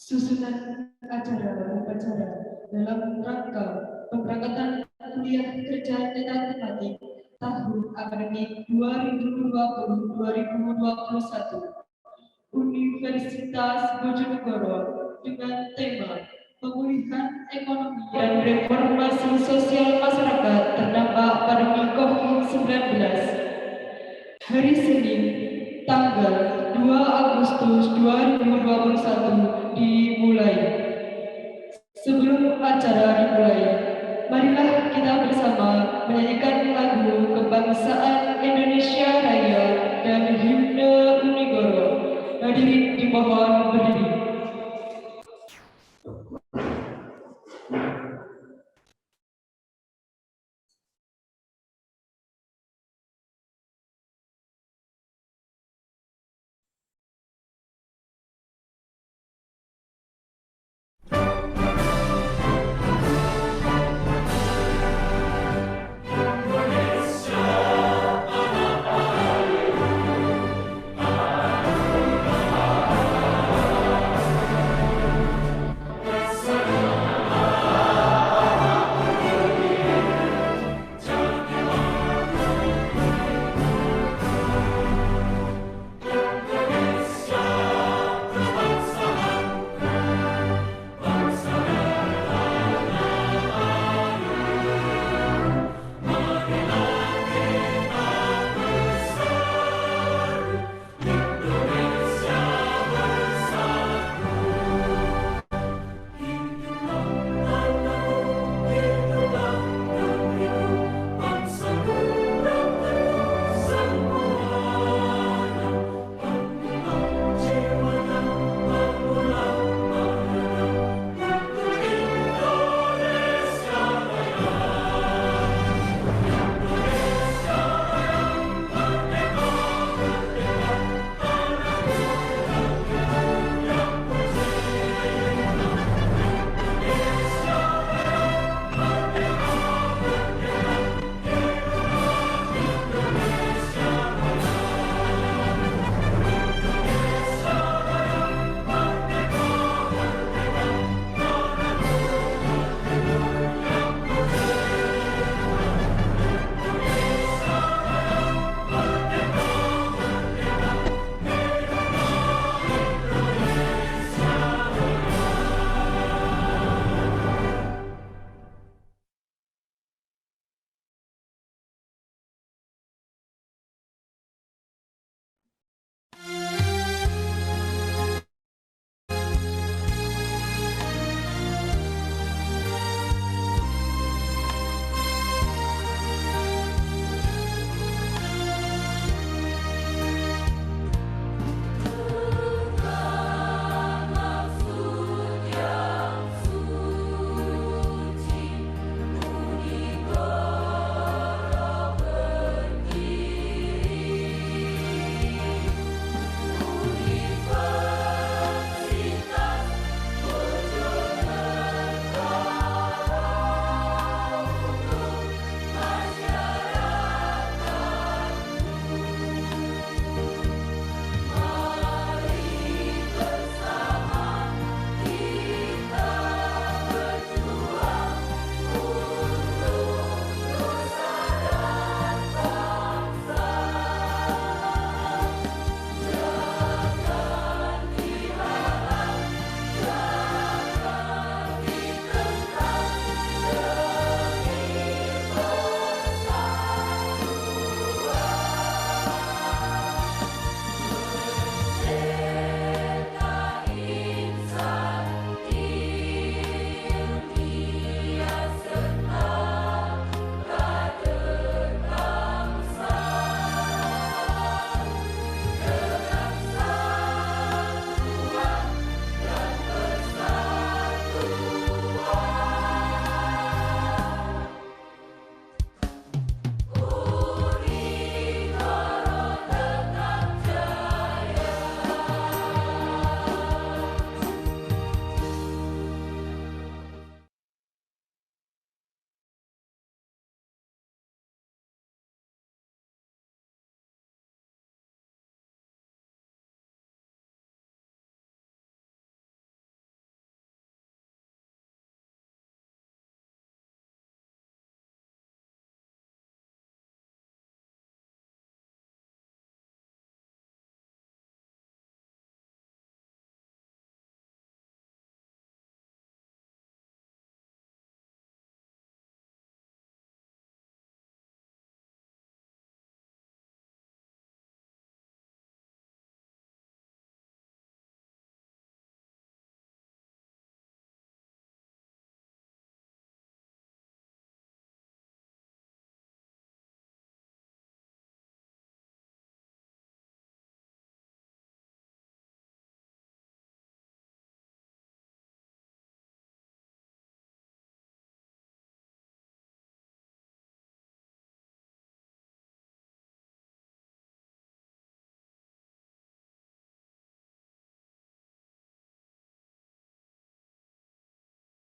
Susunan acara upacara dalam rangka pemberangkatan kuliah kerja data tematik tahun akademik 2020-2021 Universitas Bojonegoro dengan tema pemulihan ekonomi dan reformasi sosial masyarakat terdampak pandemi COVID-19. Hari Senin, tanggal 2 Agustus 2021 dimulai. Sebelum acara dimulai, marilah kita bersama menyanyikan lagu kebangsaan Indonesia Raya dan himne Unigoro. Hadirin dimohon berdiri.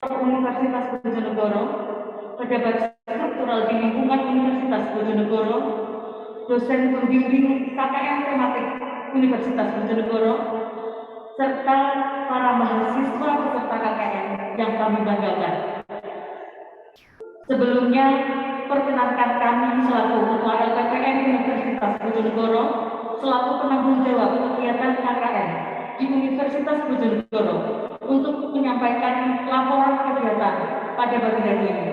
Universitas Bojonegoro, pejabat struktural di lingkungan Universitas Bojonegoro, dosen pembimbing KKN tematik Universitas Bojonegoro, serta para mahasiswa peserta KKN yang kami banggakan. Sebelumnya, perkenankan kami selaku Ketua LPPN Universitas Bojonegoro, selaku penanggung jawab kegiatan KKN di Universitas Bojonegoro, untuk menyampaikan laporan kegiatan pada pagi hari ini.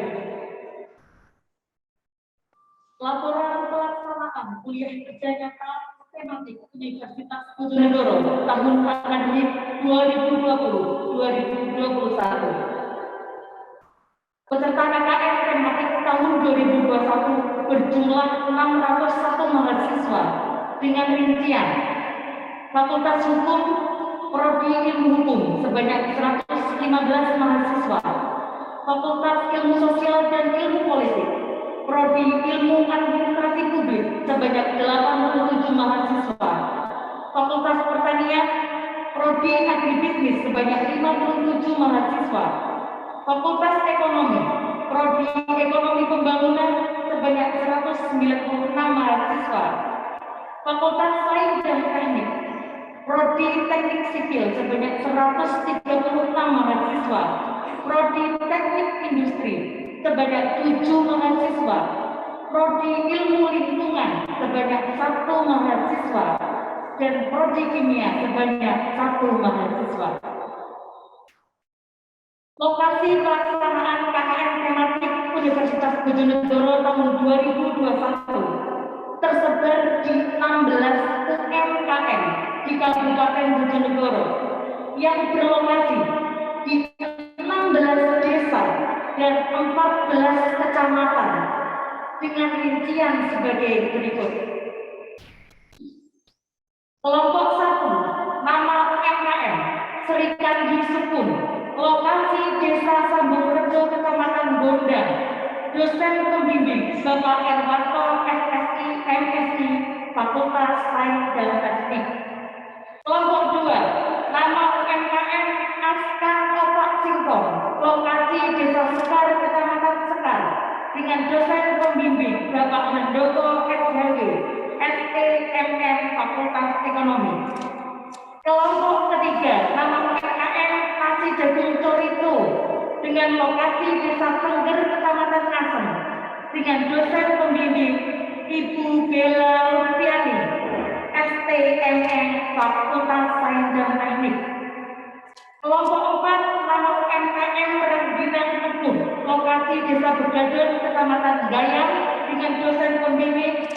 Laporan pelaksanaan kuliah kerja nyata tematik Universitas Bojonegoro tahun akademik 2020-2021. Peserta KKN tematik tahun 2021 berjumlah 601 mahasiswa dengan rincian Fakultas Hukum, Prodi Ilmu Hukum sebanyak 115 mahasiswa, Fakultas Ilmu Sosial dan Ilmu Politik, Prodi Ilmu Administrasi Publik sebanyak 87 mahasiswa, Fakultas Pertanian, Prodi Agribisnis sebanyak 57 mahasiswa, Fakultas Ekonomi, Prodi Ekonomi Pembangunan sebanyak 196 mahasiswa, Fakultas Sains dan Teknik, Prodi Teknik Sipil sebanyak 136 mahasiswa, Prodi Teknik Industri sebanyak 7 mahasiswa, Prodi Ilmu Lingkungan sebanyak 1 mahasiswa, dan Prodi Kimia sebanyak 1 mahasiswa. Lokasi pelaksanaan KKN tematik Universitas Bojonegoro tahun 2021 tersebar di 16 UMKM di Kabupaten Bojonegoro yang berlokasi di 16 desa dan 14 kecamatan dengan rincian sebagai berikut. Kelompok 1, nama UMKM Serikandi Sekun, lokasi Desa Sambungrejo, Kecamatan Gondang, dosen pembimbing Bapak Erwanto SSI MSI Fakultas Sains dan Teknik. Kelompok 2, nama UMKM Aska Opak Singkong, lokasi Desa Sekar, Kecamatan Sekar, dengan dosen pembimbing Bapak Handoko SHW SEMM Fakultas Ekonomi. Kelompok ketiga, nama UMKM Nasi Jagung Corito, dengan lokasi Desa Tengger, Kecamatan Ngasem, dengan dosen pembimbing Ibu Bella Lutfiani, STMM Fakultas Sains dan Teknik. Kelompok 4, nama UMKM Rengginang Teguh, lokasi Desa Begadon, Kecamatan Gayam, dengan dosen pembimbing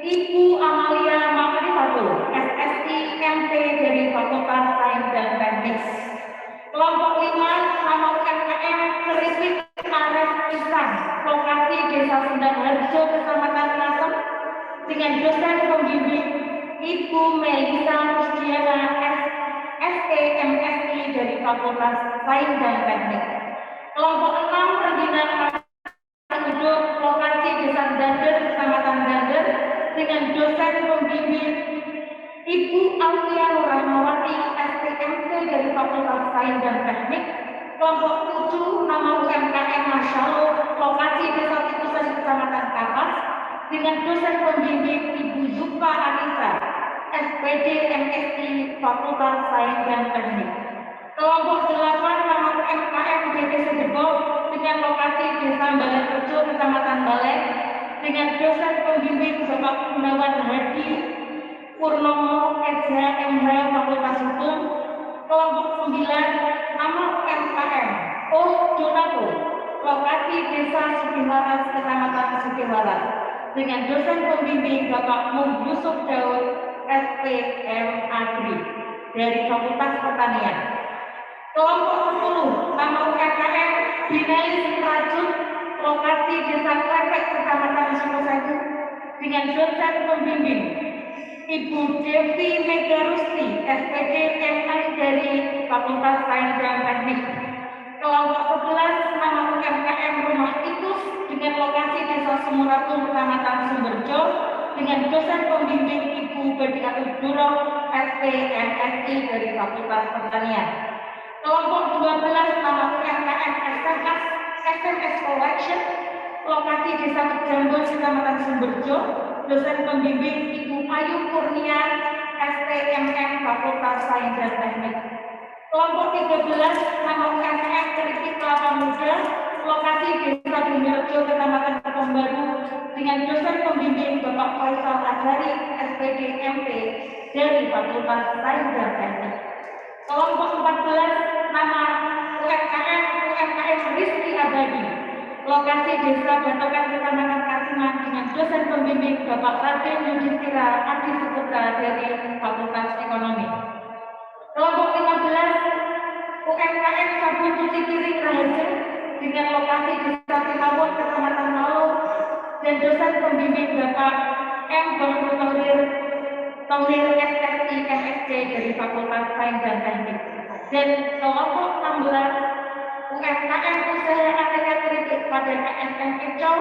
Ibu Amalia Makrifatul, SSI MT dari Fakultas Sains dan Teknik. Kelompok 5, nama UMKM Keripik Ares Pisang, lokasi Desa Sendang Harjo, Kecamatan Ngasem, dengan dosen pembimbing Ibu Melisa Rusdiana, SEMSI dari Fakultas Sains dan Teknik. Kelompok 6, Rengginang Uduk, lokasi Desa Dander, Kecamatan Dander, dengan dosen pembimbing Ibu Alfia Nurahmawati, STMT dari Fakultas Sains dan Teknik. Kelompok 7, nama UMKM Masyalo, lokasi Desa Tikusan, Kecamatan Kapas, dengan dosen pembimbing Ibu Zupa Anissa, SPD MSI Fakultas Sains dan Teknik. Kelompok 8, nama UMKM DPC Depok, dengan lokasi Desa Balenrejo, Kecamatan Balen, dengan dosen pembimbing Bapak Gunawan Hadi Purnomo, SHMH Fakultas Hukum. Kelompok 9, nama UMKM Donato, lokasi Desa Sukiwaras, Kecamatan Sukiwaras, dengan dosen pembimbing Bapak Mung Yusuf Daud, SPM Agri dari Fakultas Pertanian. Kelompok 10, nama UMKM Binalis Rajut, lokasi Desa Klepek, Kecamatan Sukosaju, dengan dosen pembimbing Ibu Devi Megarusti, SPD MI dari Fakultas Sains dan Teknik. Kelompok 11, nama UMKM Rumah Tikus, dengan lokasi Desa Sumuratul, Kecamatan Sumberjo, dengan dosen pembimbing Ibu Bediatul Duro, SPMSI dari Fakultas Pertanian. Kelompok 12 nama UMKM SMS Collection, lokasi Desa Kejambon, Kecamatan Sumberjo, dosen pembimbing Ibu Ayu Kurnia, STMM Fakultas Sains dan Teknik. Kelompok 13 nama UMKM Keripik Kelapa Muda, lokasi Desa Bumirjo, Kecamatan Pekanbaru, dengan dosen pembimbing Bapak Faisal Azhari, SPD MP dari Fakultas Sains dan Teknik. Kelompok 14 nama UMKM Rizki Abadi, lokasi Desa Batokan, Kecamatan Kasiman, dengan dosen pembimbing Bapak Raden Yudhistira Adi Suputra dari Fakultas Ekonomi. Kelompok 15 UMKM Sabun Cuci Piring Rahayu, dengan lokasi Desa Timawon, Kecamatan Malu, dan dosen pembimbing Bapak M. Bangku Tauhir SSI MSc dari Fakultas Sains dan Teknik. Dan kelompok 16 UMKM Usaha ATK Keripik pada KSM Kecau,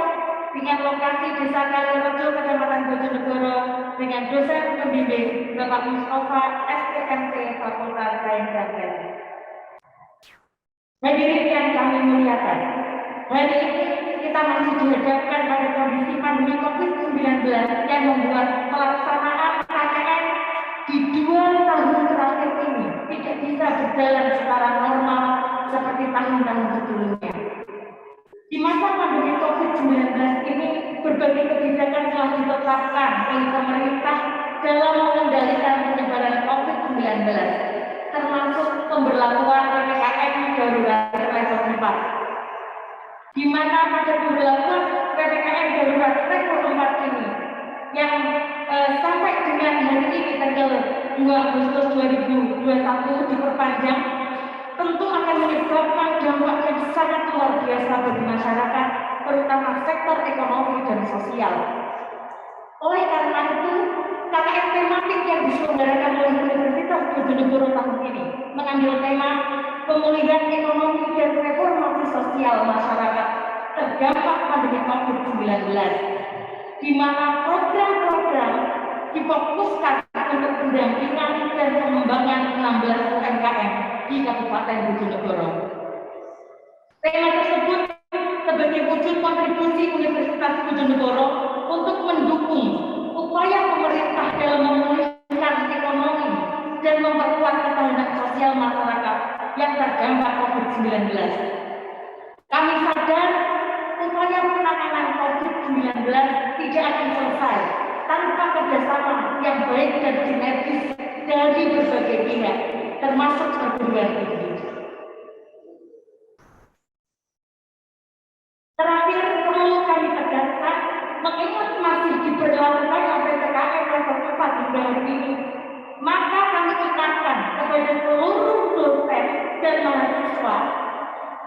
dengan lokasi Desa Kalirejo, Kecamatan Bojonegoro, dengan dosen pembimbing Bapak Mustafa SPMT Fakultas Sains dan Teknik. Hadirin yang kami muliakan, hari ini kita masih dihadapkan pada kondisi pandemi COVID-19 yang membuat pelaksanaan KKN di 2 tahun terakhir ini tidak bisa berjalan secara normal seperti tahun-tahun sebelumnya. Di masa pandemi COVID-19 ini, berbagai kebijakan telah ditetapkan oleh pemerintah dalam mengendalikan penyebaran COVID-19, termasuk pemberlakuan PPKM darurat level 4. Di mana pada pemberlakuan PPKM darurat level 4 ini yang sampai dengan hari ini tanggal 2 Agustus 2021 diperpanjang, tentu akan menyebabkan dampak yang sangat luar biasa bagi masyarakat, terutama sektor ekonomi dan sosial. Oleh karena itu, KKN tematik yang diselenggarakan oleh Universitas Bojonegoro tahun ini mengambil tema pemulihan ekonomi dan reformasi sosial masyarakat terdampak pandemi COVID-19, di mana program-program difokuskan untuk pendampingan dan pengembangan 16 UMKM di Kabupaten Bojonegoro. Tema tersebut sebagai wujud kontribusi Universitas Bojonegoro untuk mendukung upaya pemerintah dalam memulihkan ekonomi dan memperkuat ketahanan sosial masyarakat yang terdampak COVID-19. Kami sadar upaya penanganan COVID-19 tidak akan selesai tanpa kerjasama yang baik dan sinergis dari berbagai pihak, termasuk perguruan tinggi. Terakhir, perlu kami tegaskan, mengingat masih diberlakukan PPKM level 4 hingga hari ini, maka kami ingatkan kepada seluruh dosen dan mahasiswa,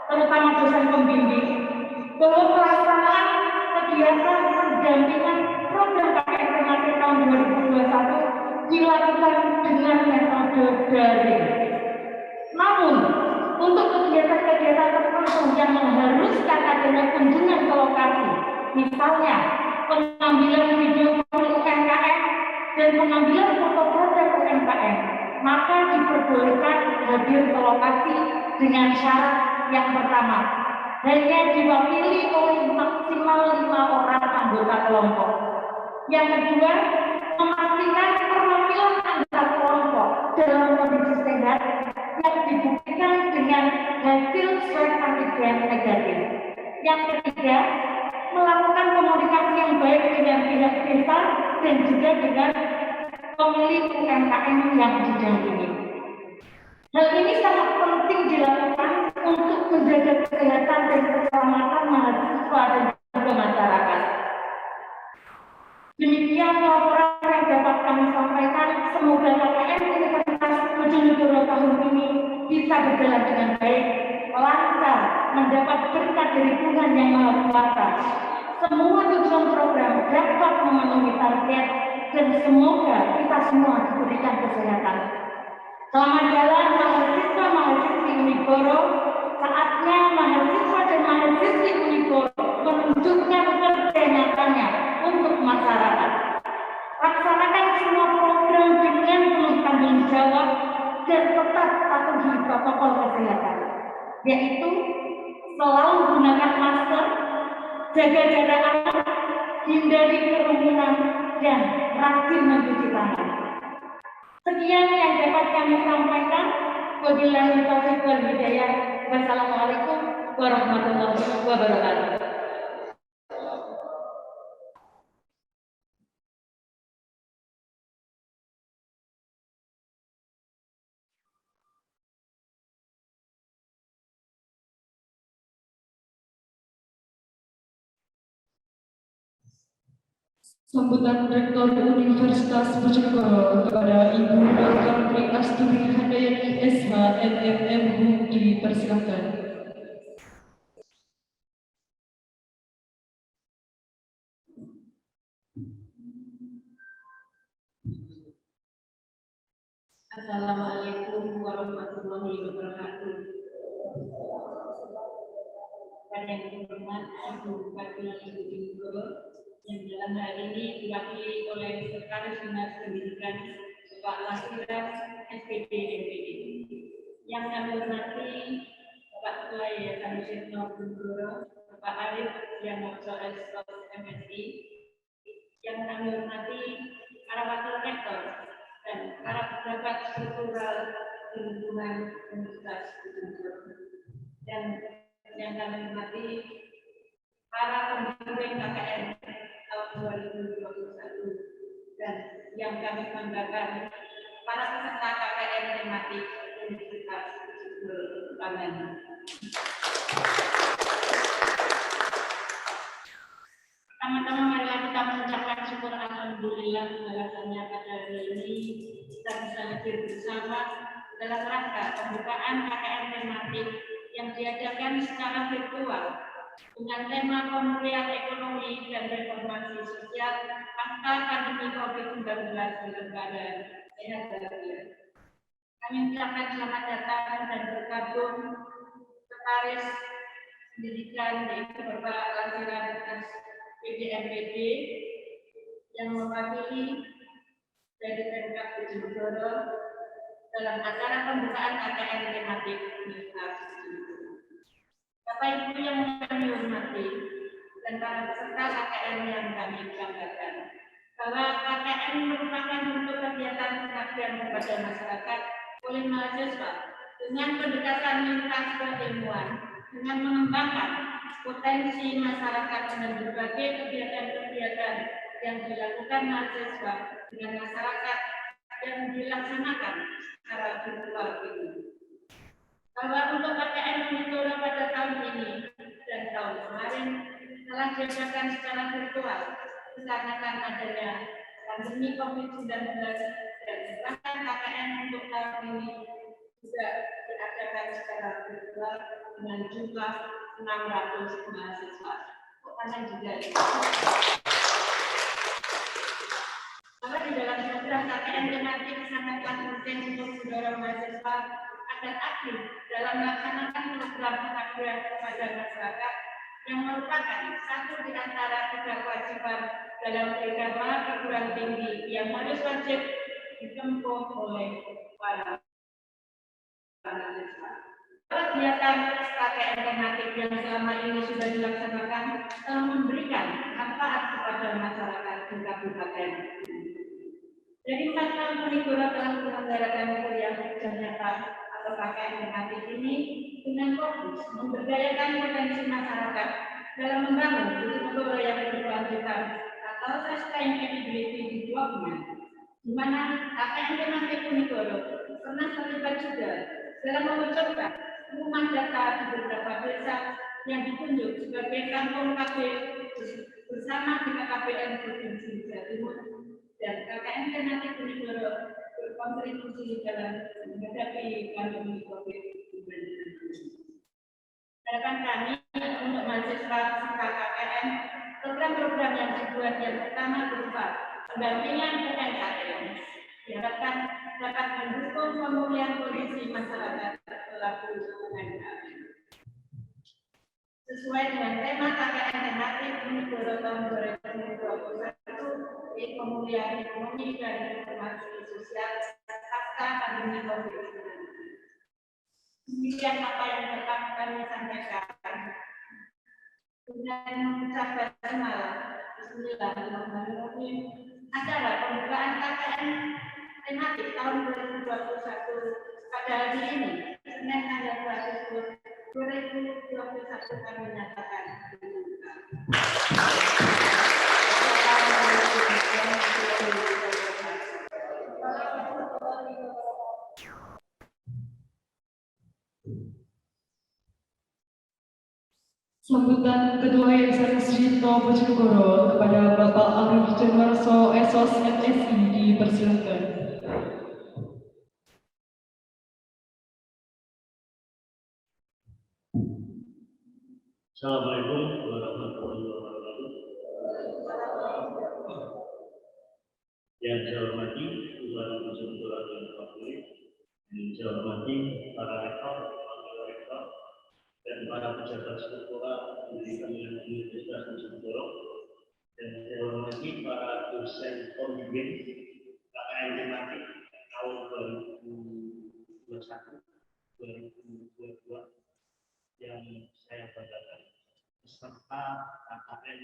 terutama dosen pembimbing, bahwa pelaksanaan kegiatan pendampingan program KKN tematik tahun 2021 dilakukan dengan metode daring. Namun, untuk kegiatan-kegiatan tertentu yang mengharuskan adanya kunjungan ke lokasi, misalnya pengambilan video UMKM dan pengambilan foto produk UMKM, maka diperbolehkan hadir ke lokasi dengan syarat yang pertama, hanya diwakili oleh maksimal 5 orang anggota kelompok. Yang kedua, memastikan perwakilan anggota kelompok dalam kondisi sehat yang dibuktikan dengan hasil swab antigen negatif. Yang ketiga, melakukan komunikasi yang baik dengan pihak desa dan juga dengan pemilik UMKM yang didampingi. Hal ini sangat penting dilakukan untuk menjaga kesehatan dan keselamatan mahasiswa dan juga masyarakat. Demikian laporan yang dapat kami sampaikan. Semoga KKN Universitas Bojonegoro tahun ini bisa berjalan dengan baik, lancar, mendapat berkat dari Tuhan Yang Maha Kuasa. Semua tujuan program dapat memenuhi target dan semoga kita semua diberikan kesehatan. Selamat jalan mahasiswa-mahasiswi Unigoro. Saatnya mahasiswa dan mahasiswi Unigoro menunjukkan kerja nyatanya untuk masyarakat. Laksanakan semua program dengan penuh tanggung jawab dan tetap patuhi protokol kesehatan. kesehatan, yaitu selalu gunakan masker, jaga jarak aman, hindari kerumunan, dan rajin mencuci tangan. Sekian yang dapat kami sampaikan. Wabillahi taufiq wal hidayah. Wassalamualaikum warahmatullahi wabarakatuh. Sambutan Rektor Universitas Bojonegoro kepada Ibu Dr. Tri Asturi Handayani SH MMM dipersilakan. Assalamualaikum warahmatullahi wabarakatuh. Pada yang terhormat Ibu Bupati Bojonegoro yang dalam hari ini diwakili oleh Sekretaris Dinas Pendidikan Bapak Lasiras SPD MPD. Yang kami hormati Bapak Ketua Yayasan Wisnu Bojonegoro, Bapak Arif Dianokso Estos MSI. Yang kami hormati para wakil rektor dan para pejabat struktural lingkungan Universitas Bojonegoro, dan yang kami hormati para pembimbing KKN tahun 2021, dan yang kami banggakan para peserta KKN tematik Universitas Bojonegoro. Pertama-tama marilah kita mengucapkan syukur alhamdulillah bahwasanya pada hari ini kita bisa hadir bersama dalam rangka pembukaan KKN tematik yang diadakan secara virtual dengan tema pemulihan ekonomi dan reformasi sosial pasca pandemi COVID-19 di negara sehat bahagia. Kami ucapkan selamat datang dan bergabung Sekretaris Pendidikan yaitu Bapak Lasiras PDMPD yang mewakili dari Pemkab Bojonegoro dalam acara pembukaan KKN tematik Universitas Bojonegoro. Bapak Ibu yang kami hormati dan para peserta KKN yang kami banggakan, bahwa KKN merupakan bentuk kegiatan pengabdian kepada masyarakat oleh mahasiswa dengan pendekatan lintas keilmuan, dengan mengembangkan potensi masyarakat dengan berbagai kegiatan-kegiatan yang dilakukan mahasiswa dengan masyarakat yang dilaksanakan secara virtual ini. Bahwa untuk KKN Bojonegoro pada tahun ini dan tahun kemarin telah diadakan secara virtual dikarenakan adanya pandemi COVID-19, dan bahkan KKN untuk tahun ini juga diadakan secara virtual dengan jumlah 600 mahasiswa. Karena juga bahwa di dalam program KKN tematik sangatlah penting untuk mendorong mahasiswa agar aktif dalam melaksanakan program pengabdian kepada masyarakat yang merupakan satu di antara 3 kewajiban dalam agama perguruan tinggi yang harus wajib ditempuh oleh para mahasiswa. Kegiatan KKN tematik yang selama ini sudah dilaksanakan telah memberikan manfaat kepada masyarakat di kabupaten. Dari 4 tahun Bojonegoro telah menyelenggarakan kuliah kerja nyata atau KKN tematik ini dengan fokus memberdayakan potensi masyarakat dalam membangun Bojonegoro yang berkelanjutan atau sustainability development, di mana KKN tematik Bojonegoro pernah terlibat juga dalam mewujudkan rumah data di beberapa desa yang ditunjuk sebagai kampung KB bersama dengan KPN Provinsi Jawa Timur, dan KKN tematik Bojonegoro berkontribusi dalam menghadapi pandemi COVID-19. Harapan kami untuk mahasiswa serta KKN, program-program yang dibuat yang pertama berupa pendampingan UMKM diharapkan dapat mendukung pemulihan kondisi masyarakat pelaku UMKM. Sesuai dengan tema KKN tematik Bojonegoro tahun 2021, yaitu pemulihan ekonomi dan reformasi sosial pasca pandemi COVID-19. Demikian apa yang telah kami sampaikan. Dengan mengucap basmalah, Bismillahirrahmanirrahim. Acara pembukaan KKN tematik tahun 2021 pada hari ini, Senin tanggal 20 2021 kami nyatakan dibuka. Sambutan Ketua Yayasan Sucipto Bojonegoro kepada Bapak Arif Januarso Esos MSI dipersilakan. Assalamualaikum warahmatullahi wabarakatuh. Yang saya hormati Tuan Bojonegoro dan Kapolri, yang saya hormati para rektor, wakil rektor, dan para pejabat struktural dari Universitas Bojonegoro, dan saya hormati para dosen pembimbing KKN tematik tahun 2021-2022 yang saya banggakan, beserta KKN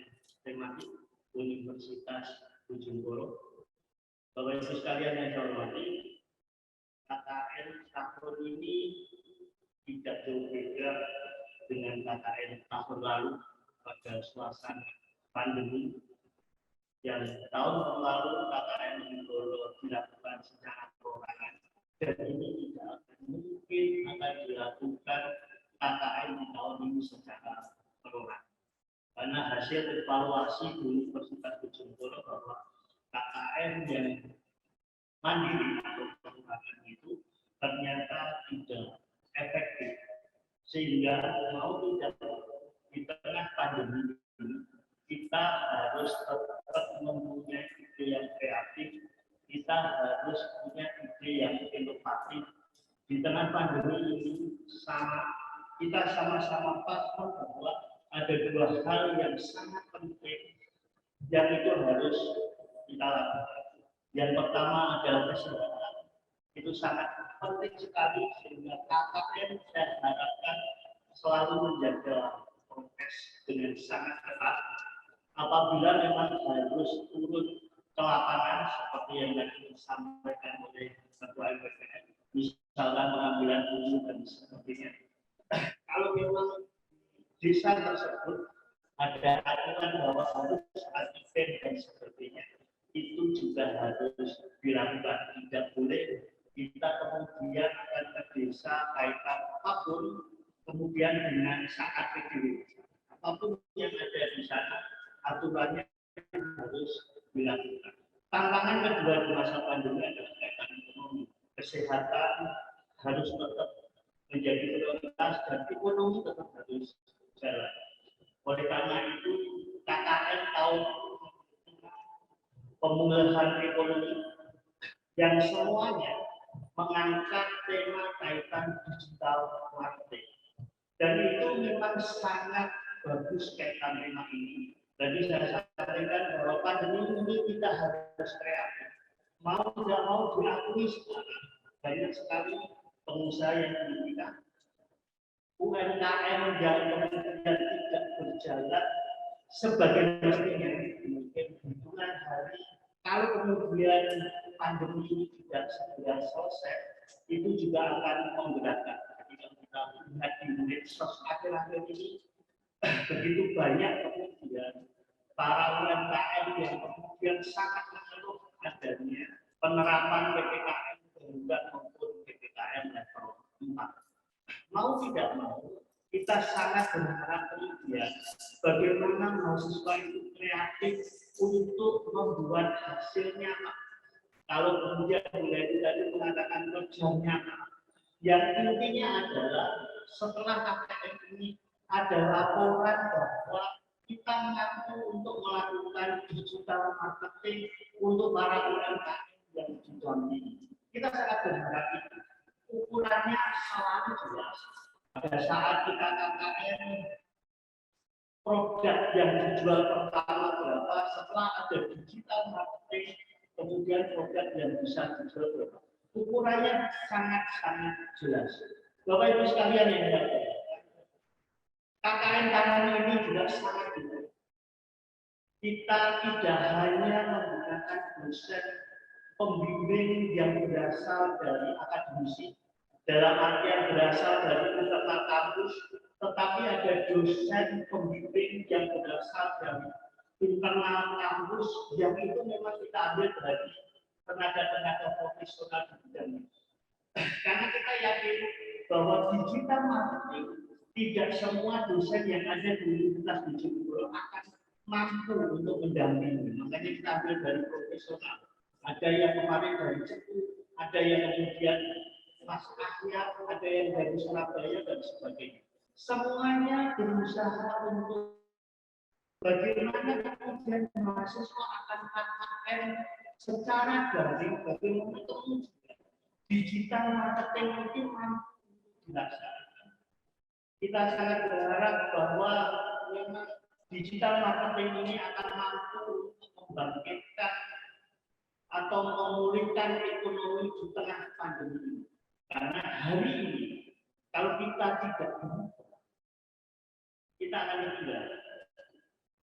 tematik Universitas Bojonegoro. Bapak Ibu sekalian yang saya hormati, KKN tahun ini tidak jauh beda dengan KKN tahun lalu pada suasana pandemi. Yang tahun lalu KKN Bojonegoro dilakukan secara perorangan, dan ini tidak mungkin akan dilakukan KKN di tahun ini secara perorangan. Karena hasil evaluasi Universitas Bojonegoro bahwa KKN yang mandiri atau perorangan itu ternyata tidak efektif, sehingga mau tidak di tengah pandemi ini kita harus tetap mempunyai ide yang kreatif, kita harus punya ide yang inovatif. Di tengah pandemi ini kita sama-sama paham bahwa ada dua hal yang sangat penting yang itu harus kita lakukan. Yang pertama adalah kesehatan. Itu sangat penting sekali, sehingga KKN saya harapkan selalu menjaga prokes dengan sangat ketat. Apabila memang harus turun ke lapangan seperti yang tadi disampaikan oleh Ketua MPPN, misalkan pengambilan uji dan sebagainya. Kalau memang desa tersebut ada aturan bahwa harus antigen dan sebagainya, itu juga harus dilakukan. Tidak boleh kita kemudian akan ke desa kaitan apapun, kemudian dengan saat PDW. Apapun yang ada di sana, aturannya harus dilakukan. Tantangan kedua di masa pandemi adalah kaitan ekonomi. Kesehatan harus tetap menjadi prioritas dan ekonomi tetap harus jalan. Oleh karena itu, KKN tahun pemulihan ekonomi yang semuanya mengangkat tema kaitan digital marketing. Dan itu memang sangat bagus kaitan tema ini. Jadi saya sampaikan bahwa pandemi ini kita harus kreatif. Mau tidak mau diakui sekarang banyak sekali pengusaha yang diberikan UMKM yang kemudian tidak berjalan sebagai mestinya. Mungkin hitungan hari, kalau kemudian pandemi ini tidak segera selesai, itu juga akan memberatkan. Ketika kita lihat di medsos akhir-akhir ini, begitu banyak kemudian para UMKM yang kemudian sangat mengeluh adanya penerapan PPKM darurat maupun PPKM level 4. Mau tidak mau, kita sangat berharap kemudian bagaimana mahasiswa itu kreatif untuk membuat hasilnya. Kalau kemudian mulai tadi mengatakan kerja nyata, yang intinya adalah setelah KKN ini ada laporan bahwa kita mampu untuk melakukan digital marketing untuk para UMKM yang didampingi. Kita sangat berharap itu. Ukurannya selalu jelas. Pada saat kita KKN, produk yang dijual pertama berapa, setelah ada digital marketing, kemudian produk yang bisa dijual berapa. Ukurannya sangat-sangat jelas. Bapak Ibu sekalian yang dimuliakan, KKN Tangan ini juga sangat penting. Kita tidak hanya menggunakan dosen pembimbing yang berasal dari akademisi, dalam artian berasal dari peserta kampus, tetapi ada dosen pembimbing yang berasal dari internal kampus yang itu memang kita ambil dari tenaga-tenaga profesional di bidangnya. Karena kita yakin bahwa digital marketing tidak semua dosen yang ada di Universitas Bojonegoro akan mampu untuk mendampingi. Makanya kita ambil dari profesional. Ada yang kemarin dari Cepu, ada yang kemudian Mas Ahyar, ada yang dari Surabaya dan sebagainya. Semuanya berusaha untuk bagaimana kemudian mahasiswa akan KKN secara daring, bagaimana kemudian digital marketing itu mampu dilaksanakan. Kita sangat berharap bahwa memang digital marketing ini akan mampu untuk membangkitkan atau memulihkan ekonomi di tengah pandemi ini. Karena hari ini, kalau kita tidak berubah, kita akan ketinggalan.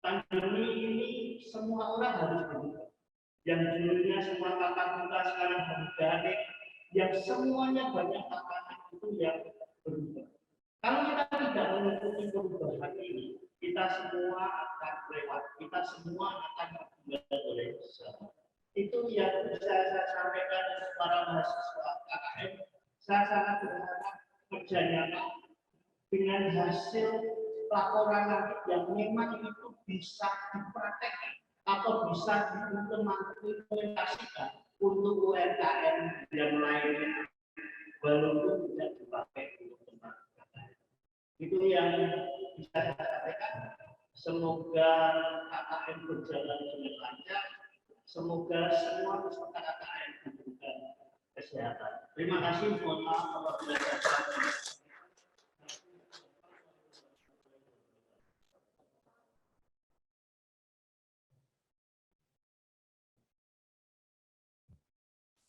Pandemi ini semua orang harus berubah. Yang dulunya semua tatap muka sekarang harus daring, yang semuanya banyak tatanan itu yang berubah. Kalau kita tidak mengikuti perubahan ini, kita semua akan lewat, kita semua akan tertinggal oleh zaman. Itu yang bisa saya sampaikan untuk para mahasiswa KKN. Saya sangat berharap kerja nyata dengan hasil laporan nanti yang memang itu bisa dipraktekkan atau bisa diimplementasikan untuk UMKM yang lainnya, walaupun tidak dipakai untuk tempat. Itu yang bisa saya sampaikan. Semoga KKN berjalan dengan lancar. Semoga semua peserta KKN diberikan kesehatan. Terima kasih. Mohon maaf apabila ada kesalahan.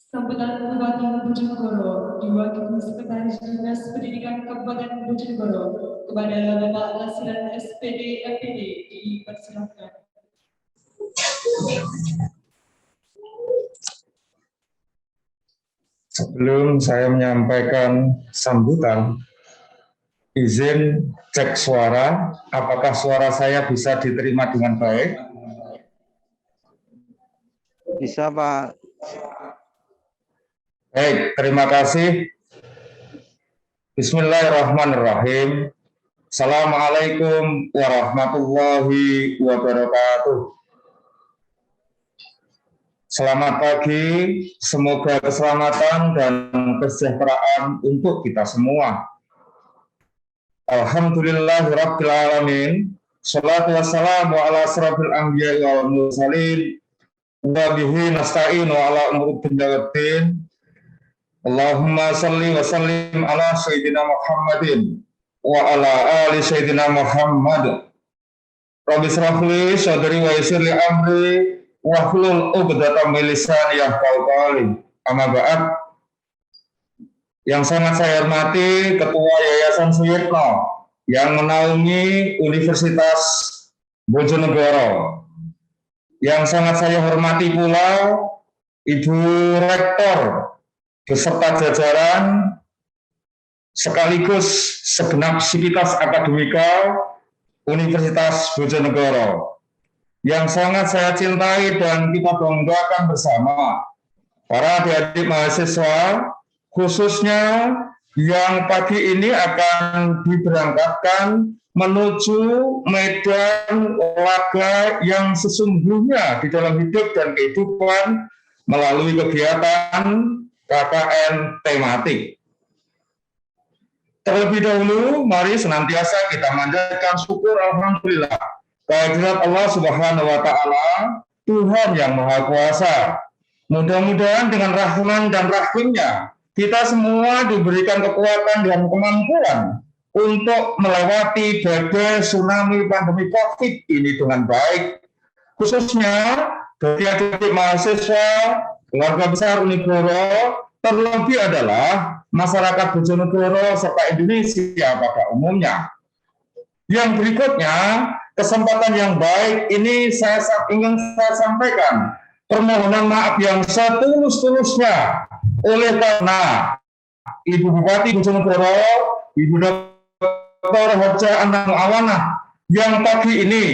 Sambutan Bupati Bojonegoro diwakili Sekretaris Dinas Pendidikan Kabupaten Bojonegoro kepada Bapak Lasiran SPD FPD dipersilakan. Sebelum saya menyampaikan sambutan, izin cek suara, apakah suara saya bisa diterima dengan baik? Bisa, Pak. Baik, terima kasih. Bismillahirrahmanirrahim. Assalamualaikum warahmatullahi wabarakatuh. Selamat pagi, semoga keselamatan dan kesejahteraan untuk kita semua. Alhamdulillahirabbil alamin. Shalatu wassalamu ala asrofil anbiya'i wal mursalin wa bihi nasta'inu ala umuri dunya waddin. Allahumma salli wa sallim ala sayyidina Muhammadin wa ala ali sayyidina Muhammad. Rabbi shrah li sadri wa yassir li amri wahlul 'uqdatam min lisani yafqahu qawli. Amma ba'd. Yang sangat saya hormati Ketua Yayasan Suyitno yang menaungi Universitas Bojonegoro. Yang sangat saya hormati pula Ibu Rektor beserta jajaran sekaligus segenap sivitas akademika Universitas Bojonegoro. Yang sangat saya cintai dan kita banggakan bersama para adik-adik mahasiswa, khususnya yang pagi ini akan diberangkatkan menuju medan olahraga yang sesungguhnya di dalam hidup dan kehidupan melalui kegiatan KKN tematik. Terlebih dahulu, mari senantiasa kita manjatkan syukur alhamdulillah kehadirat Allah Subhanahu wa Ta'ala, Tuhan yang Maha Kuasa. Mudah-mudahan dengan rahman dan rahimnya kita semua diberikan kekuatan dan kemampuan untuk melewati badai tsunami pandemi COVID ini dengan baik. Khususnya bagi adik-adik mahasiswa keluarga besar Unigoro, terlebih adalah masyarakat Bojonegoro serta Indonesia pada umumnya. Yang berikutnya, kesempatan yang baik ini ingin saya sampaikan permohonan maaf yang setulus-tulusnya oleh karena Ibu Bupati Bojonegoro, Ibu Dr. Hoja Anang Awanah yang pagi ini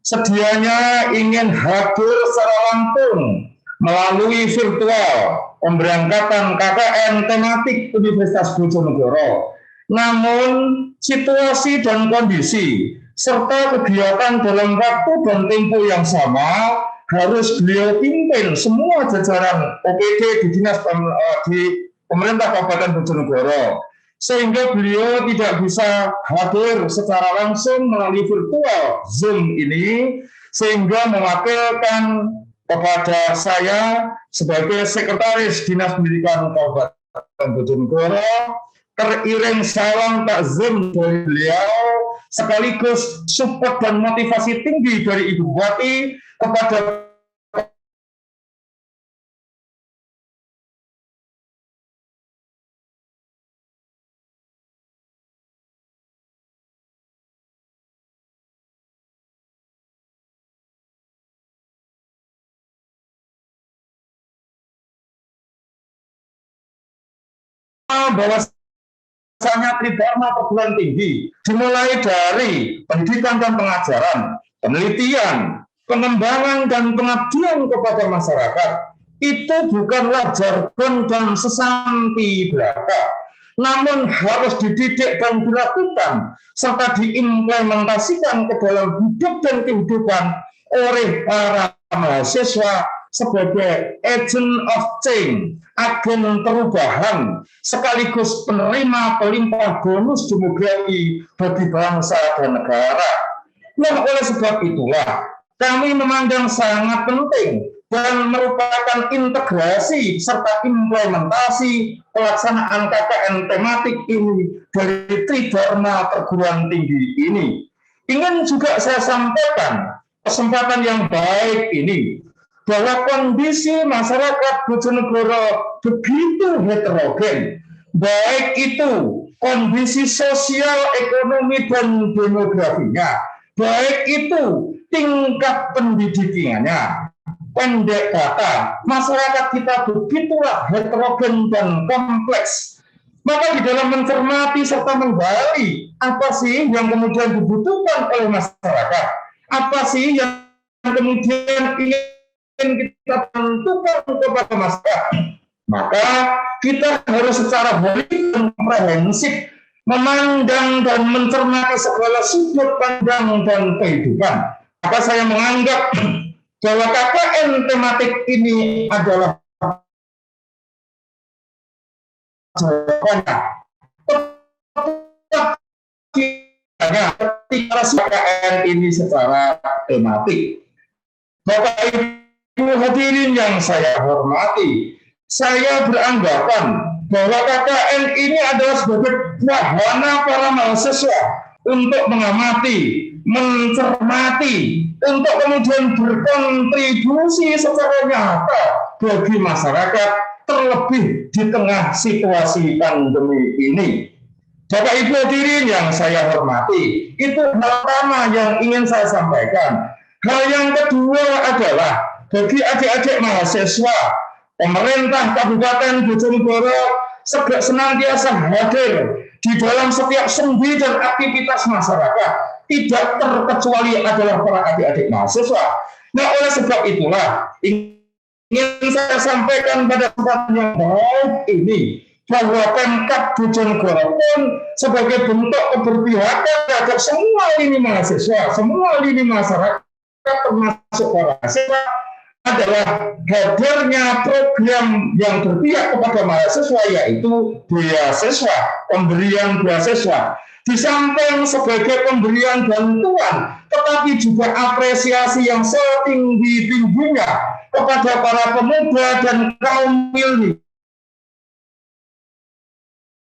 sedianya ingin hadir secara langsung melalui virtual pemberangkatan KKN tematik Universitas Bojonegoro. Namun situasi dan kondisi serta kegiatan dalam waktu dan tempo yang sama harus beliau pimpin semua jajaran OPD di dinas di pemerintah Kabupaten Bojonegoro, sehingga beliau tidak bisa hadir secara langsung melalui virtual Zoom ini, sehingga mewakilkan kepada saya sebagai Sekretaris Dinas Pendidikan Kabupaten Bojonegoro teriring salam takzim dari beliau sekaligus support dan motivasi tinggi dari Ibu Bupati kepada bahwasanya Tridharma perguruan tinggi dimulai dari pendidikan dan pengajaran, penelitian, pengembangan dan pengabdian kepada masyarakat. Itu bukanlah jargon dan sesampi belaka, namun harus dididik dan dilakukan serta diimplementasikan ke dalam hidup dan kehidupan oleh para mahasiswa sebagai agent of change, agen perubahan, sekaligus penerima pelimpah bonus demografi bagi bangsa dan negara. Nah, oleh sebab itulah kami memandang sangat penting dan merupakan integrasi serta implementasi pelaksanaan KKN tematik ini dari Tridharma perguruan tinggi ini. Ingin juga saya sampaikan kesempatan yang baik ini bahwa kondisi masyarakat Bojonegoro begitu heterogen, baik itu kondisi sosial, ekonomi, dan demografinya, baik itu tingkat pendidikannya. Pendek kata, masyarakat kita begitulah heterogen dan kompleks. Maka di dalam mencermati serta menggali apa sih yang kemudian dibutuhkan oleh masyarakat, apa sih yang kemudian kita tentukan kepada masyarakat, maka kita harus secara holistik dan komprehensif memandang dan mencermati segala sudut pandang dan kehidupan. Maka saya menganggap bahwa KKN tematik ini adalah jawabannya. Ketika KKN ini secara tematik, Bapak Ibu hadirin yang saya hormati, saya beranggapan bahwa KKN ini adalah sebagai wahana para mahasiswa untuk mengamati, mencermati, untuk kemudian berkontribusi secara nyata bagi masyarakat, terlebih di tengah situasi pandemi ini. Bapak Ibu hadirin yang saya hormati, itu hal pertama yang ingin saya sampaikan. Hal yang kedua adalah bagi adik-adik mahasiswa, pemerintah Kabupaten Bojonegoro senantiasa hadir di dalam setiap sendi dan aktivitas masyarakat, tidak terkecuali adalah para adik-adik mahasiswa. Nah, oleh sebab itulah ingin saya sampaikan pada kesempatan yang baik ini bahwa Pemkab Bojonegoro pun sebagai bentuk keberpihakan terhadap semua lini mahasiswa, semua lini masyarakat termasuk para mahasiswa adalah hadirnya program yang berpihak kepada mahasiswa, yaitu beasiswa, pemberian beasiswa. Di samping sebagai pemberian bantuan, tetapi juga apresiasi yang setinggi-tingginya kepada para pemuda dan kaum milenial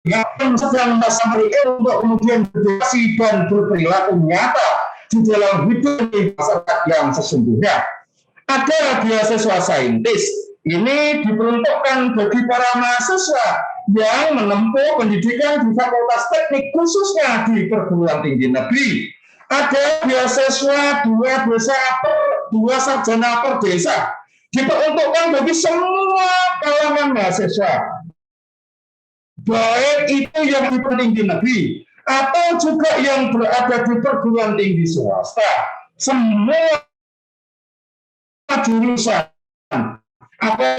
yang sedang masa untuk kemudian berdedikasi dan berperilaku nyata di dalam hidup masyarakat yang sesungguhnya. Ada beasiswa saintis, ini diperuntukkan bagi para mahasiswa yang menempuh pendidikan di Fakultas Teknik, khususnya di perguruan tinggi negeri. Ada beasiswa 2 sarjana per desa, diperuntukkan bagi semua kalangan mahasiswa, baik itu yang di tinggi negeri atau juga yang berada di perguruan tinggi swasta. Semua jurusan apa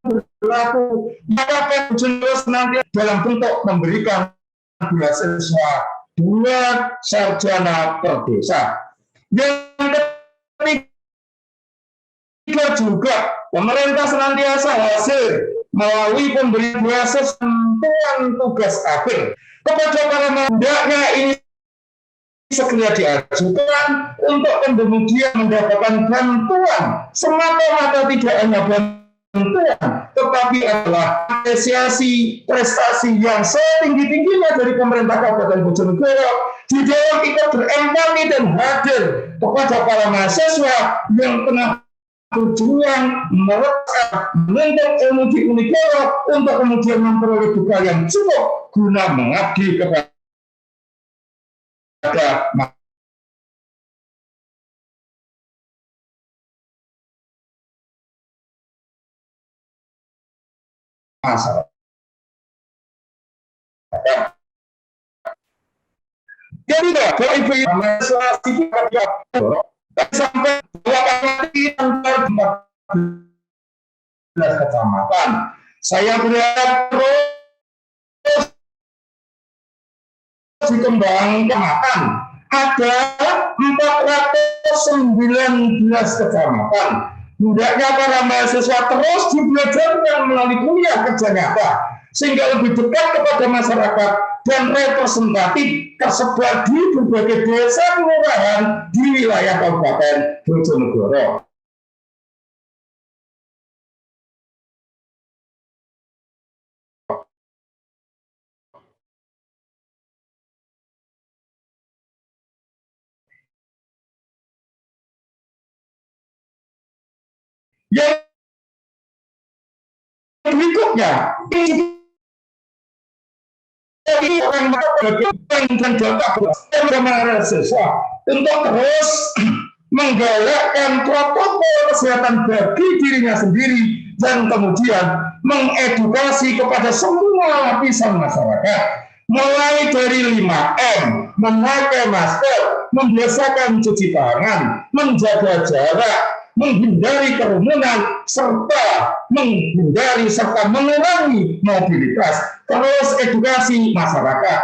berlaku, maka penjurus nanti dalam bentuk memberikan beasiswa 2 sarjana per desa. Yang ketiga juga, pemerintah senantiasa hasil melalui pemberian beasiswa bantuan tugas akhir kepada para hendaknya ini segera diajukan untuk kemudian mendapatkan bantuan, semata-mata tidak hanya bantuan, tetapi adalah apresiasi prestasi yang setinggi-tingginya dari pemerintah Kabupaten Bojonegoro di dalam ikut berempati dan hadir kepada para mahasiswa yang tengah berjuang menuntut ilmu di Unigoro untuk kemudian memperoleh bekal yang cukup guna mengabdi kepada masyarakat. Jadi kalau ibu mahasiswa sampai 14 kecamatan, saya berharap terus dikembangkan. Ada 419 kecamatan. Hendaknya para mahasiswa terus dibelajarkan melalui kuliah kerja nyata, sehingga lebih dekat kepada masyarakat dan representatif tersebar di berbagai desa kelurahan di wilayah Kabupaten Bojonegoro. Yang berikutnya, ini orang dan data mahasiswa untuk terus menggalakkan protokol kesehatan bagi dirinya sendiri dan kemudian mengedukasi kepada semua lapisan masyarakat, mulai dari 5M, memakai masker, membiasakan cuci tangan, menjaga jarak, menghindari kerumunan, serta mengurangi mobilitas. Terus edukasi masyarakat.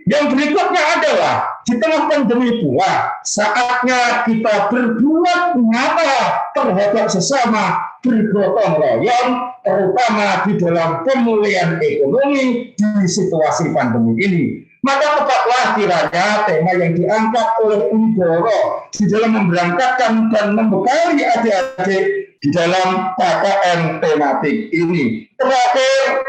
Yang berikutnya adalah di tengah pandemi pula, saatnya kita berbuat nyata terhadap sesama, bergotong royong, terutama di dalam pemulihan ekonomi di situasi pandemi ini. Maka tepatlah kiranya tema yang diangkat oleh Unigoro di dalam memberangkatkan dan membekali adik-adik di dalam KKN tematik ini. Terakhir,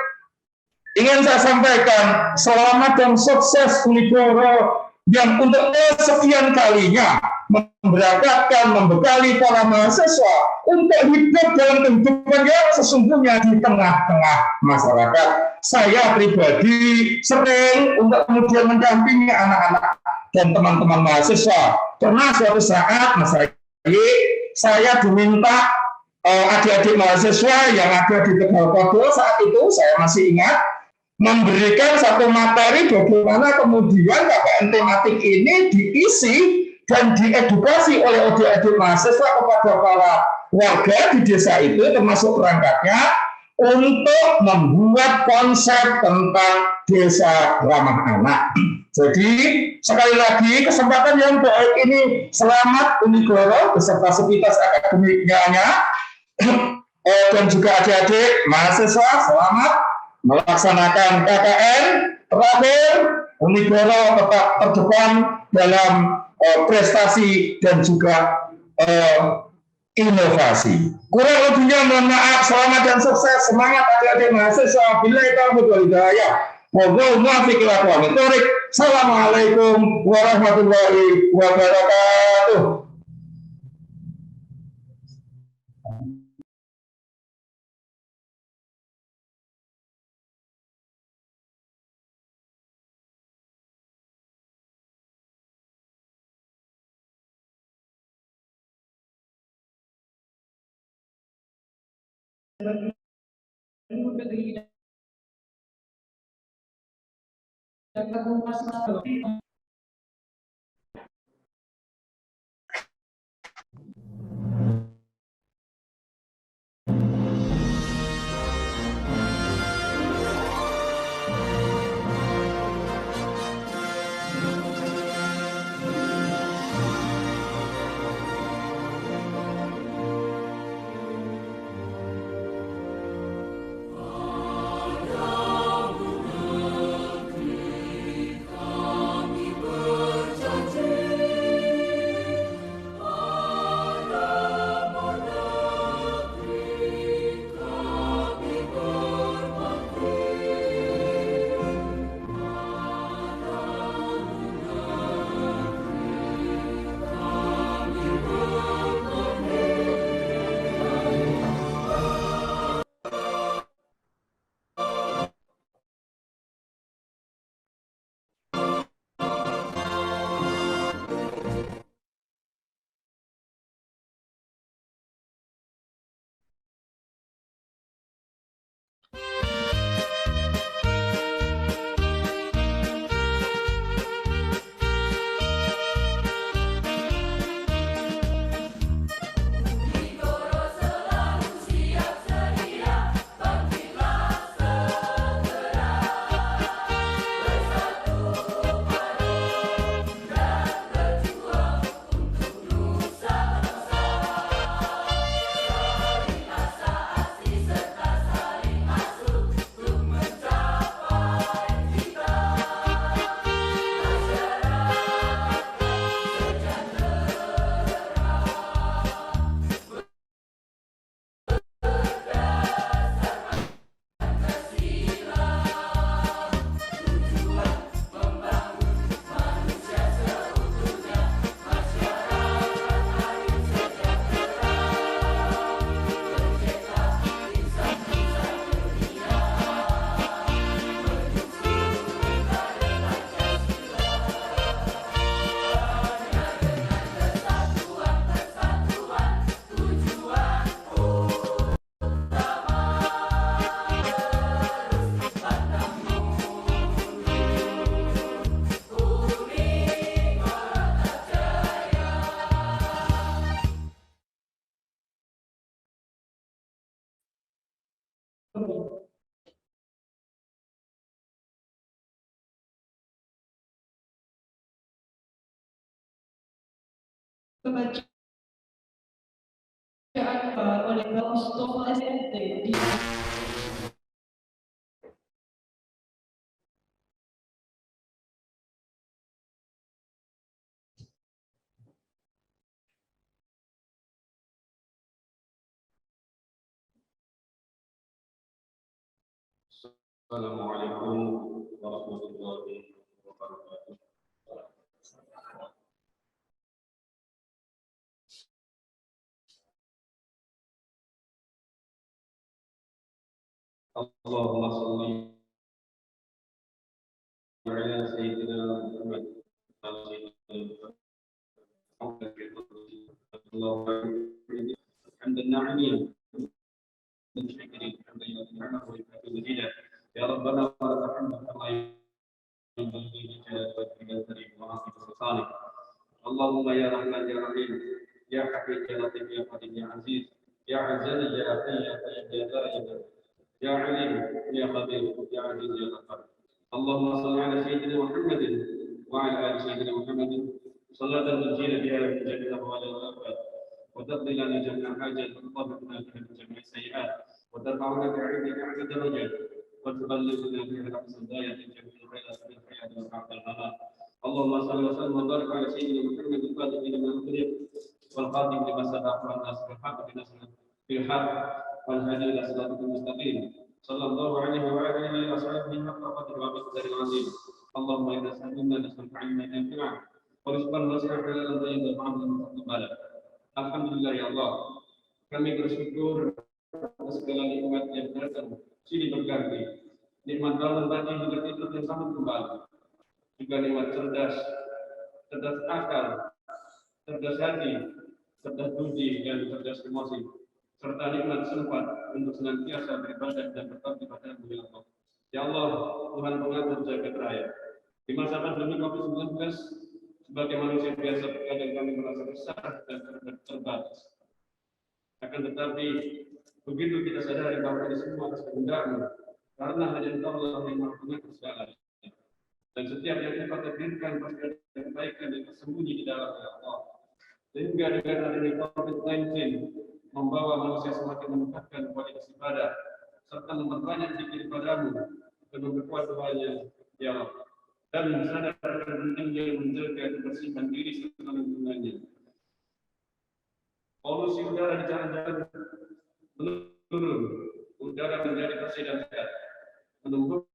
ingin saya sampaikan selamat dan sukses Unigoro yang untuk kesekian kalinya memberangkatkan, membekali para mahasiswa untuk hidup dalam kehidupan yang sesungguhnya di tengah-tengah masyarakat. Saya pribadi sering untuk kemudian mendampingi anak-anak dan teman-teman mahasiswa. Pernah suatu saat, Mas Rai, saya diminta adik-adik mahasiswa yang ada di Tegal Kodo saat itu, saya masih ingat, memberikan satu materi bagaimana kemudian KKN tematik ini diisi dan diedukasi oleh adik-adik mahasiswa kepada para warga di desa itu, termasuk perangkatnya, untuk membuat konsep tentang desa ramah anak. Jadi sekali lagi kesempatan yang baik ini, selamat Unigoro beserta sivitas akademiknya dan juga adik-adik mahasiswa, selamat melaksanakan KKN. Terakhir, Unigoro tetap terdepan dalam prestasi dan juga inovasi. Kurang lebihnya mohon maaf, selamat dan sukses, semangat adik-adik mahasiswa. Billahi taufiq wal hidayah. Wallahu muwaffiq ila aqwamit thoriq. Assalamualaikum warahmatullahi wabarakatuh. seluruh negeri dan kabupaten. Pembacaan oleh Bapak Mustafa SMT di Assalamualaikum warahmatullahi wabarakatuh. Allahumma shalli ala sayyidina Muhammad ya Rabbana wa lakal hamdu kama yanbaghi li jalali Allahumma ya Rahman ya Rahim ya Hafiz ya Latif ya Qadir ya Aziz ya Aziz ya Hafiz ya Qayyum ya Daim ya Alim ya Qadir ya Aziz ya Ghaffar Allahumma salli ala sayyidina Muhammadin wa ala ali sayyidina Muhammadin salatan tunjina biha min jami'il ahwali wal afat wa taqdi lana jami'a hajat wa tabiqna biha min jami'i sayyi'at wa tarfa'una bi'ilmika 'ala darajat wa tuballighuna biha aqsa dayat jami'il khairat fil hayat wa ba'da al-mamat اللهم صل وسلم وبارك على سيدنا محمد الفاتح لما أغلق والخاتم لما سبق والناصر الحق بالحق والهادي إلى صراطك المستقيم صلى الله عليه وعلى آله وصحبه حق قدره ومقداره العظيم اللهم إنا نسألك علما نافعا ورزقا واسعا حلالا طيبا وعملا متقبلا الحمد لله ya Allah, kami bersyukur atas segala nikmat yang datang silih berganti, nikmat bangun pagi hingga tidur dan sambut kembali, juga nikmat cerdas akal, cerdas hati, cerdas budi dan cerdas emosi, serta nikmat sempat untuk senantiasa beribadah dan berbakti kepada-Mu ya Allah. Ya Allah, Tuhan pengatur jagat raya. Di masa pandemi COVID-19, sebagai manusia biasa terkadang kami merasa besar dan terbatas. Akan tetapi, begitu kita sadari bahwa ini semua atas kehendak-Mu, karena hanya Engkau lah yang maha pengatur segalanya. Dan setiap yang kita takdirkan pasti ada kebaikan yang tersembunyi di dalam ya Allah. Sehingga dengan adanya COVID-19 membawa manusia semakin meningkatkan kualitas ibadah serta memperbanyak zikir padamu dan memperkuat doanya ya Allah. Dan sadarkan pentingnya menjaga kebersihan diri serta lingkungannya. Polusi udara di jalan-jalan menurun, udara menjadi bersih dan sehat, menumbuhkan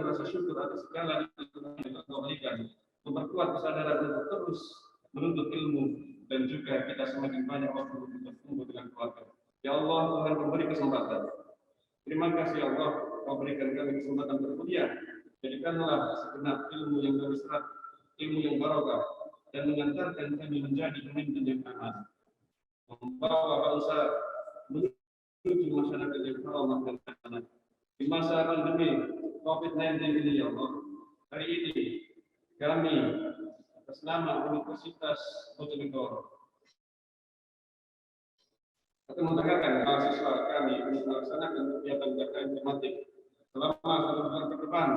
rasa syukur atas segala nikmat yang Engkau berikan, memperkuat kesadaran untuk terus menuntut ilmu dan juga kita semakin banyak waktu untuk bertumbuh dengan keluarga. Ya Allah, Tuhan memberi kesempatan. Terima kasih Allah, Kau berikan kami kesempatan berkuliah. Jadikanlah segenap ilmu yang berserat, ilmu yang barokah, dan mengantarkan kami menjadi pemimpin yang aman, membawa bangsa menuju masyarakat yang ramah dan aman. Di masa pandemi COVID-19 ini ya Allah, hari ini kami atas nama Universitas Bojonegoro akan menegakkan mahasiswa kami untuk melaksanakan kegiatan tematik selama 1 bulan ke depan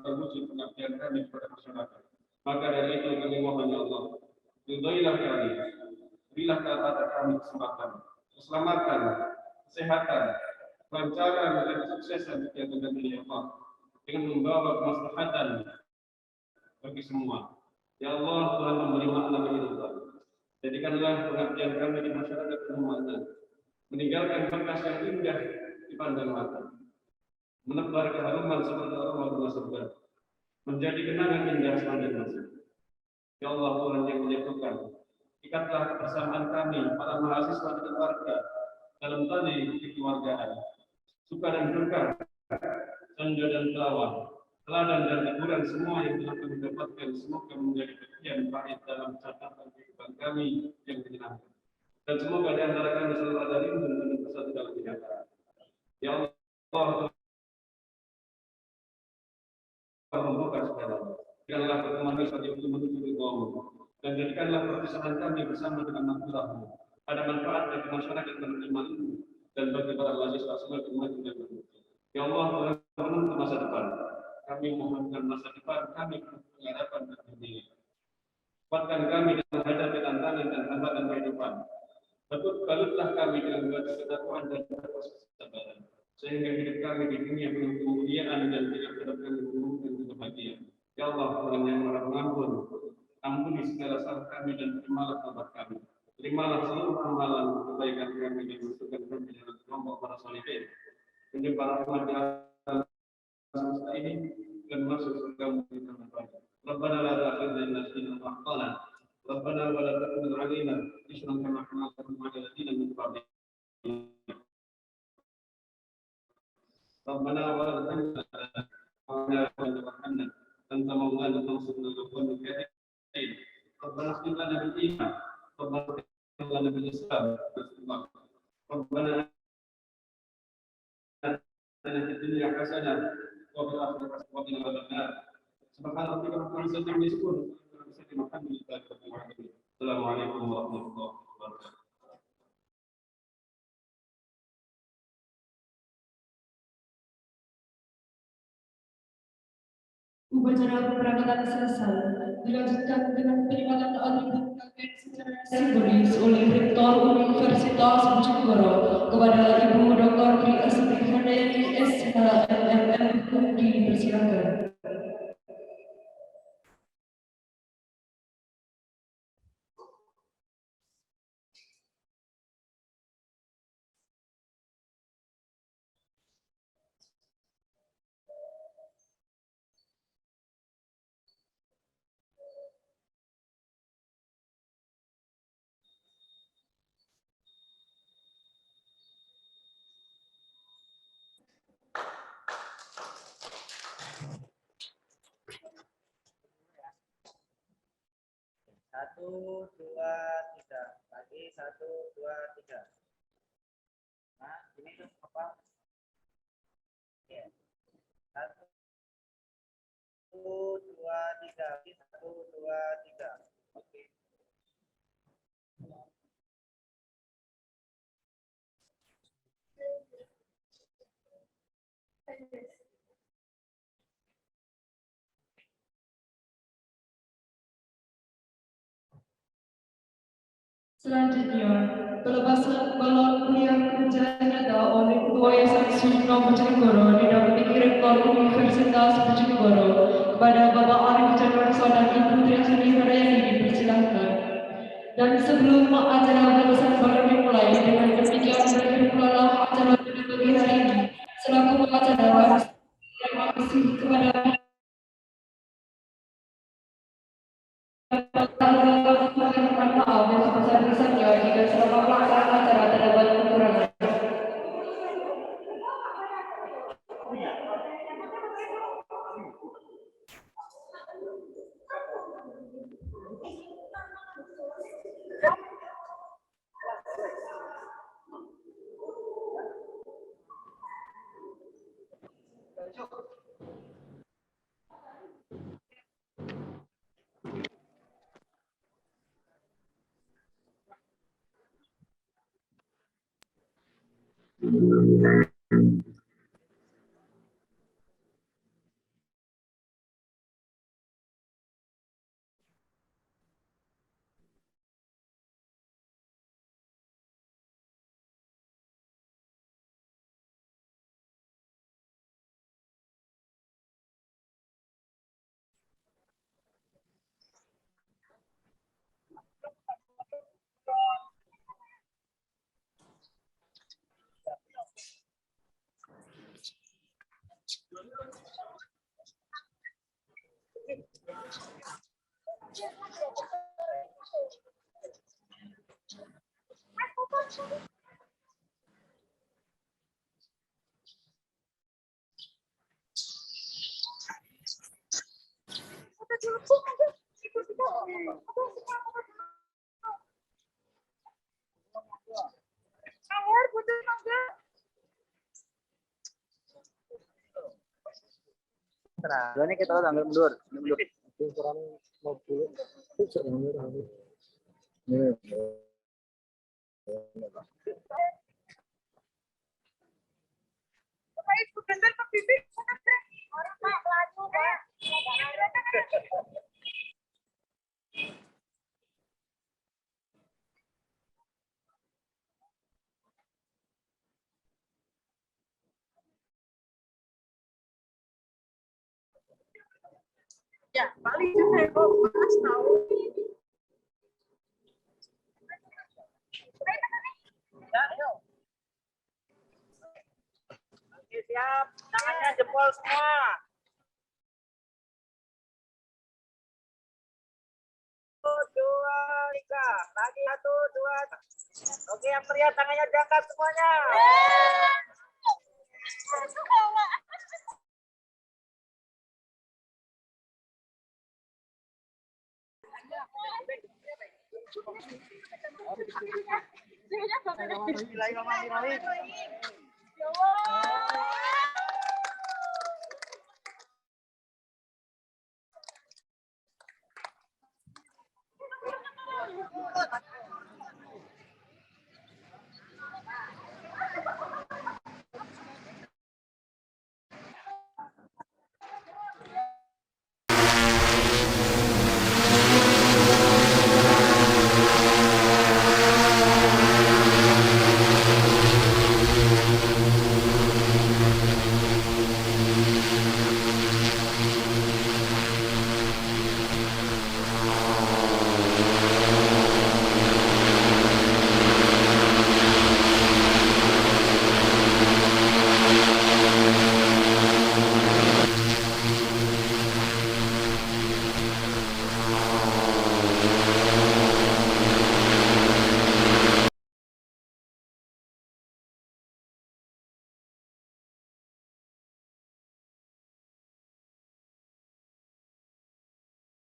terwujud pengabdian kami kepada masyarakat. Maka dari itu kami mohon ya Allah, ridhoilah kami, berilah kepada kami kesempatan, keselamatan, kesehatan, kelancaran dan kesuksesan kegiatan kami ya Allah, dengan membawa kemaslahatan bagi semua. Ya Allah, Tuhan memberi makna kehidupan. Jadikanlah pengabdian kami di masyarakat penuh makna, meninggalkan bekas yang indah dipandang mata, menebar keharuman seperti aroma bunga surga, menjadi kenangan indah sepanjang masa. Ya Allah, Tuhan yang menyatukan, ikatlah kebersamaan kami para mahasiswa dan keluarga dalam tali kekeluargaan, suka dan duka, senja dan telawa, teladan dan teguran semua yang telah kami dapatkan semoga menjadi bagian pahit dalam catatan kehidupan kami yang menyenangkan. Dan semoga di antara kami selalu ada rindu dan bersatu dalam kenyataan. Ya Allah, membuka segalanya. Jadikanlah pertemuan kami untuk menuju ridho-Mu, dan jadikanlah perpisahan kami bersama dengan maghfirah-Mu ada manfaat bagi masyarakat menerima ilmu dan bagi para mahasiswa semakin maju dan berkembang. Ya Allah, Tuhan menuntut masa depan. Kami memohonkan masa depan kami pengharapan dan berdiri. Kuatkan kami dalam menghadapi tantangan dan hambatan kehidupan. Balutlah kami dengan batu ketakwaan dan kesabaran, sehingga hidup kami di dunia penuh kemuliaan dan tidak dapat kami menemukan kebahagiaan. Ya Allah, Tuhan yang Maha Pengampun, ampuni segala salah kami dan terimalah taubat kami. Terimalah seluruh amalan kebaikan kami dan masukkan kami dalam kelompok para salihin, menyebar rahmat di alam semesta ini dan masuk surga-Mu dengan baik. Rabbana la tu'akhidhna in nasina wa akhtana. Rabbana wa la tahmil 'alaina isran kama hamaltahu 'ala alladziina min qablina. Rabbana wa la tahmilna 'ala ma la tahmilna anta mawlana fansurna 'alal qawmil kafirin. Rabbana ighfir lana bil iman. Rabbana ighfir lana bil islam. Rabbana atina fid dunya hasanah wa fil akhirati hasanah wa qina adzabannar. Subhana rabbika rabbil izzati amma yasifun. Assalamualaikum warahmatullahi wabarakatuh. Upacara keberangkatan selesai. Dilanjutkan dengan penerimaan atribut secara simbolis oleh Rektor Universitas Bojonegoro kepada Ibu Dr. Tri Astri Handayani SHMM dipersilakan. Satu, dua, tiga. Lagi 1, 2, 3. Nah, ini tuh apa? Ya. 1, 2, 3. 1, 2, 3. Oke. Selanjutnya, pelepasan balon kuliah kerja nyata oleh Ketua Yayasan Sucipto Bojonegoro didampingi Rektor Universitas Bojonegoro kepada Bapak Arif Janwarso dan Ibu Triasuni Harayani dipersilahkan. Dan sebelum acara pelepasan balon dimulai, dengan demikian berakhir pula acara pada pagi hari ini. Selaku pengacara, terima kasih kepada mohon maaf yang sebesar-besarnya jika selama pelaksanaan acara terdapat kekurangan. Nah, ini kita udah mundur. Ya, paling saya mau bahas tahu. Ya, ayo. Oke, siap. Tangannya jempol semua. Dua, tiga. Lagi 1, 2. Oke, yang meriah tangannya diangkat semuanya. Bismillahirrahmanirrahim. Ya Allah.